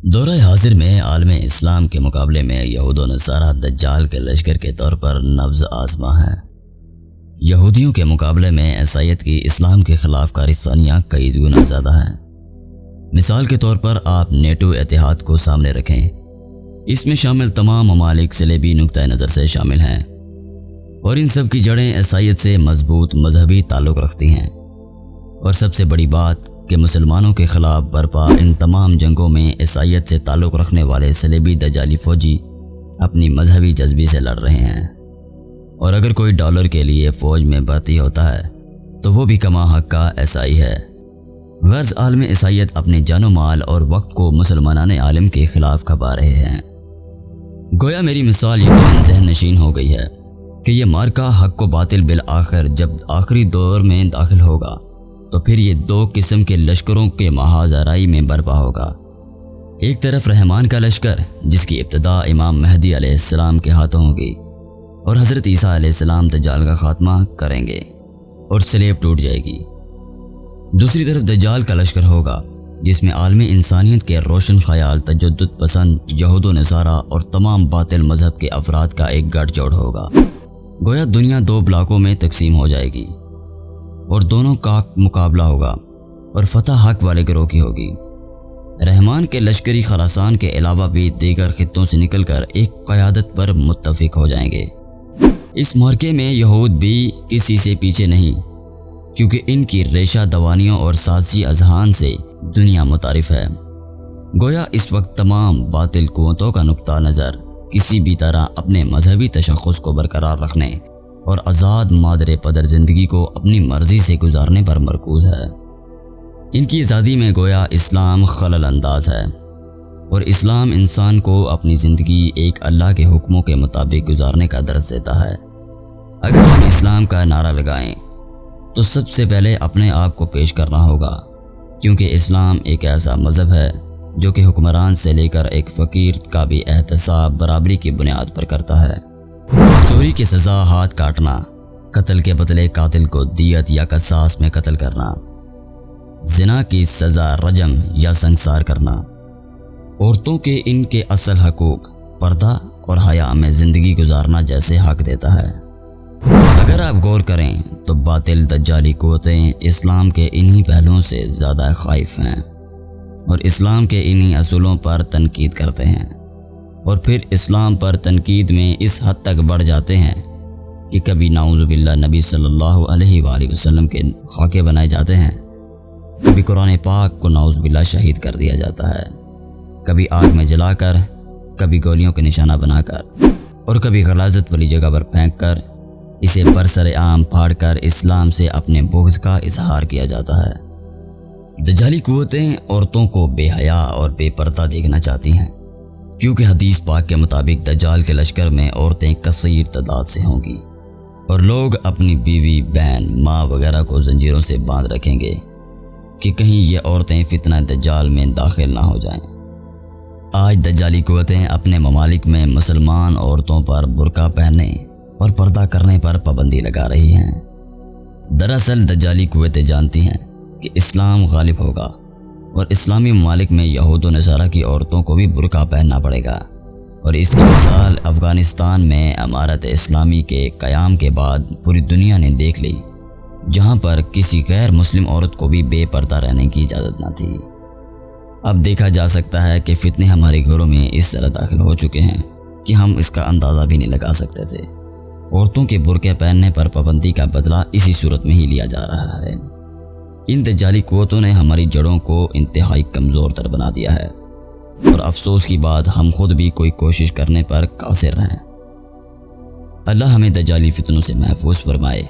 دورہ حاضر میں عالم اسلام کے مقابلے میں یہود و نصارہ دجال کے لشکر کے طور پر نبض آزما ہے۔ یہودیوں کے مقابلے میں عیسائیت کی اسلام کے خلاف کارستانیاں کئی گنا زیادہ ہیں۔ مثال کے طور پر آپ نیٹو اتحاد کو سامنے رکھیں، اس میں شامل تمام ممالک صلیبی نقطہ نظر سے شامل ہیں اور ان سب کی جڑیں عیسائیت سے مضبوط مذہبی تعلق رکھتی ہیں۔ اور سب سے بڑی بات کہ مسلمانوں کے خلاف برپا ان تمام جنگوں میں عیسائیت سے تعلق رکھنے والے صلیبی دجالی فوجی اپنی مذہبی جذبے سے لڑ رہے ہیں، اور اگر کوئی ڈالر کے لیے فوج میں بھرتی ہوتا ہے تو وہ بھی کما حق کا عیسائی ہے۔ غرض عالم عیسائیت اپنے جان و مال اور وقت کو مسلمانان عالم کے خلاف کھپا رہے ہیں۔ گویا میری مثال یقیناً ذہن نشین ہو گئی ہے کہ یہ مارکا حق و باطل بالآخر جب آخری دور میں داخل ہوگا تو پھر یہ دو قسم کے لشکروں کے محاذ آرائی میں برپا ہوگا۔ ایک طرف رحمان کا لشکر جس کی ابتدا امام مہدی علیہ السلام کے ہاتھوں ہوگی اور حضرت عیسیٰ علیہ السلام دجال کا خاتمہ کریں گے اور سلیب ٹوٹ جائے گی۔ دوسری طرف دجال کا لشکر ہوگا جس میں عالم انسانیت کے روشن خیال، تجدد پسند یہود و نصارہ اور تمام باطل مذہب کے افراد کا ایک گٹھ جوڑ ہوگا۔ گویا دنیا دو بلاکوں میں تقسیم ہو جائے گی اور دونوں کا مقابلہ ہوگا اور فتح حق والے گروہ کی ہوگی۔ رحمان کے لشکری خراسان کے علاوہ بھی دیگر خطوں سے نکل کر ایک قیادت پر متفق ہو جائیں گے۔ اس معرکے میں یہود بھی کسی سے پیچھے نہیں، کیونکہ ان کی ریشہ دوانیوں اور سازشی اذہان سے دنیا متعارف ہے۔ گویا اس وقت تمام باطل قوتوں کا نقطہ نظر کسی بھی طرح اپنے مذہبی تشخص کو برقرار رکھنے اور آزاد مادر پدر زندگی کو اپنی مرضی سے گزارنے پر مرکوز ہے۔ ان کی آزادی میں گویا اسلام خلل انداز ہے، اور اسلام انسان کو اپنی زندگی ایک اللہ کے حکموں کے مطابق گزارنے کا درس دیتا ہے۔ اگر ہم اسلام کا نعرہ لگائیں تو سب سے پہلے اپنے آپ کو پیش کرنا ہوگا، کیونکہ اسلام ایک ایسا مذہب ہے جو کہ حکمران سے لے کر ایک فقیر کا بھی احتساب برابری کی بنیاد پر کرتا ہے۔ چوری کی سزا ہاتھ کاٹنا، قتل کے بدلے قاتل کو دیت یا قصاص میں قتل کرنا، زنا کی سزا رجم یا سنگسار کرنا، عورتوں کے ان کے اصل حقوق پردہ اور حیا میں زندگی گزارنا جیسے حق دیتا ہے۔ اگر آپ غور کریں تو باطل دجالی قوتیں اسلام کے انہی پہلوؤں سے زیادہ خائف ہیں اور اسلام کے انہی اصولوں پر تنقید کرتے ہیں، اور پھر اسلام پر تنقید میں اس حد تک بڑھ جاتے ہیں کہ کبھی نعوذ باللہ نبی صلی اللہ علیہ وآلہ وسلم کے خاکے بنائے جاتے ہیں، کبھی قرآن پاک کو نعوذ باللہ شہید کر دیا جاتا ہے، کبھی آگ میں جلا کر، کبھی گولیوں کے نشانہ بنا کر، اور کبھی غلاظت والی جگہ پر پھینک کر اسے برسر عام پھاڑ کر اسلام سے اپنے بغض کا اظہار کیا جاتا ہے۔ دجالی قوتیں عورتوں کو بے حیا اور بے پردہ دیکھنا چاہتی ہیں، کیونکہ حدیث پاک کے مطابق دجال کے لشکر میں عورتیں کثیر تعداد سے ہوں گی، اور لوگ اپنی بیوی، بہن، ماں وغیرہ کو زنجیروں سے باندھ رکھیں گے کہ کہیں یہ عورتیں فتنہ دجال میں داخل نہ ہو جائیں۔ آج دجالی قوتیں اپنے ممالک میں مسلمان عورتوں پر برقع پہننے اور پردہ کرنے پر پابندی لگا رہی ہیں۔ دراصل دجالی قوتیں جانتی ہیں کہ اسلام غالب ہوگا اور اسلامی ممالک میں یہود و نصارہ کی عورتوں کو بھی برقع پہننا پڑے گا، اور اس کی مثال افغانستان میں امارت اسلامی کے قیام کے بعد پوری دنیا نے دیکھ لی، جہاں پر کسی غیر مسلم عورت کو بھی بے پردہ رہنے کی اجازت نہ تھی۔ اب دیکھا جا سکتا ہے کہ فتنے ہمارے گھروں میں اس طرح داخل ہو چکے ہیں کہ ہم اس کا اندازہ بھی نہیں لگا سکتے تھے۔ عورتوں کے برقع پہننے پر پابندی کا بدلہ اسی صورت میں ہی لیا جا رہا ہے۔ ان دجالی قوتوں نے ہماری جڑوں کو انتہائی کمزور تر بنا دیا ہے، اور افسوس کی بات ہم خود بھی کوئی کوشش کرنے پر قاصر ہیں۔ اللہ ہمیں دجالی فتنوں سے محفوظ فرمائے۔